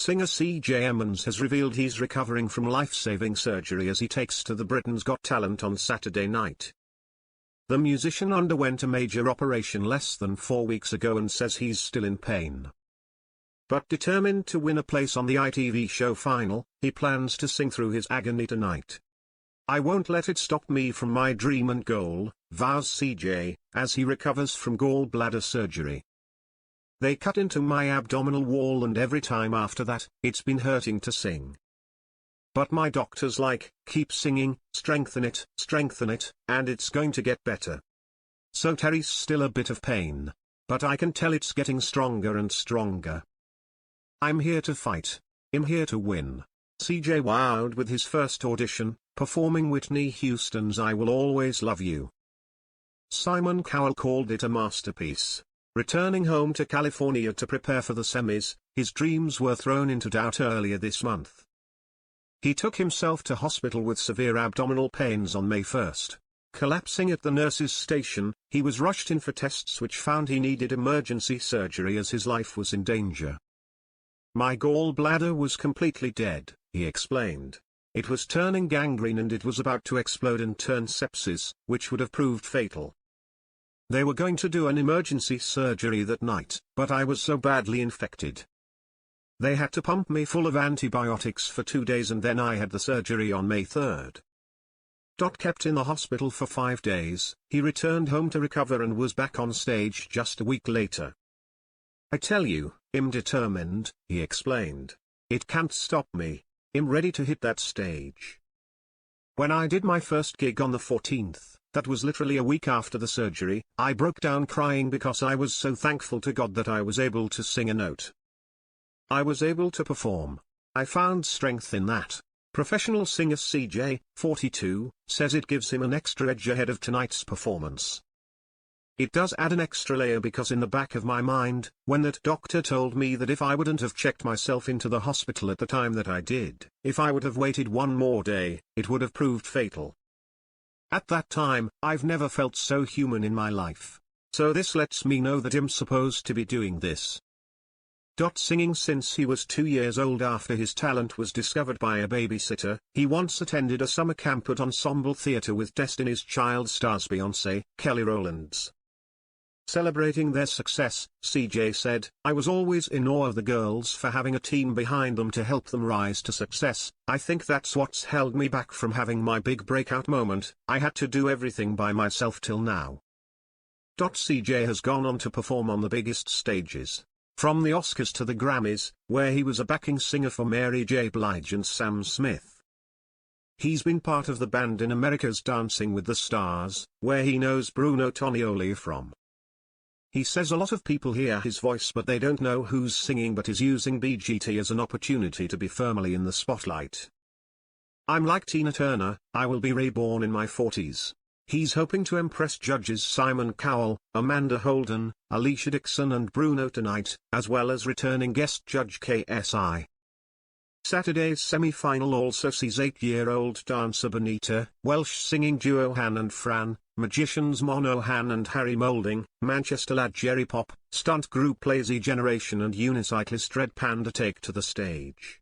Singer CJ Emmons has revealed he's recovering from life-saving surgery as he takes to the Britain's Got Talent on Saturday night. The musician underwent a major operation less than 4 weeks ago and says he's still in pain. But determined to win a place on the ITV show final, he plans to sing through his agony tonight. "I won't let it stop me from my dream and goal," vows CJ, as he recovers from gallbladder surgery. "They cut into my abdominal wall and every time after that, it's been hurting to sing. But my doctor's like, keep singing, strengthen it, and it's going to get better. So Terry's still a bit of pain. But I can tell it's getting stronger and stronger. I'm here to fight. I'm here to win." CJ wowed with his first audition, performing Whitney Houston's "I Will Always Love You." Simon Cowell called it a masterpiece. Returning home to California to prepare for the semis, his dreams were thrown into doubt earlier this month. He took himself to hospital with severe abdominal pains on May 1st. Collapsing at the nurse's station, he was rushed in for tests which found he needed emergency surgery as his life was in danger. "My gallbladder was completely dead," he explained. "It was turning gangrene and it was about to explode and turn sepsis, which would have proved fatal. They were going to do an emergency surgery that night, but I was so badly infected. They had to pump me full of antibiotics for 2 days and then I had the surgery on May 3rd. Kept in the hospital for 5 days, he returned home to recover and was back on stage just a week later. I tell you, I'm determined," he explained. "It can't stop me. I'm ready to hit that stage." "When I did my first gig on the 14th, that was literally a week after the surgery, I broke down crying because I was so thankful to God that I was able to sing a note. I was able to perform. I found strength in that." Professional singer CJ, 42, says it gives him an extra edge ahead of tonight's performance. "It does add an extra layer because in the back of my mind, when that doctor told me that if I wouldn't have checked myself into the hospital at the time that I did, if I would have waited 1 more day, it would have proved fatal. At that time, I've never felt so human in my life. So this lets me know that I'm supposed to be doing this." Singing since he was 2 years old after his talent was discovered by a babysitter, he once attended a summer camp at Ensemble Theatre with Destiny's Child stars Beyoncé, Kelly Rowlands. Celebrating their success, CJ said, "I was always in awe of the girls for having a team behind them to help them rise to success. I think that's what's held me back from having my big breakout moment. I had to do everything by myself till now." CJ has gone on to perform on the biggest stages, from the Oscars to the Grammys, where he was a backing singer for Mary J. Blige and Sam Smith. He's been part of the band in America's Dancing with the Stars, where he knows Bruno Tonioli from. He says a lot of people hear his voice but they don't know who's singing, but is using BGT as an opportunity to be firmly in the spotlight. "I'm like Tina Turner, I will be reborn in my 40s. He's hoping to impress judges Simon Cowell, Amanda Holden, Alicia Dixon and Bruno tonight, as well as returning guest judge KSI. Saturday's semi-final also sees 8-year-old dancer Bonita, Welsh singing duo Han and Fran, magicians Mono Han and Harry Moulding, Manchester lad Jerry Pop, stunt group Lazy Generation and unicyclist Red Panda take to the stage.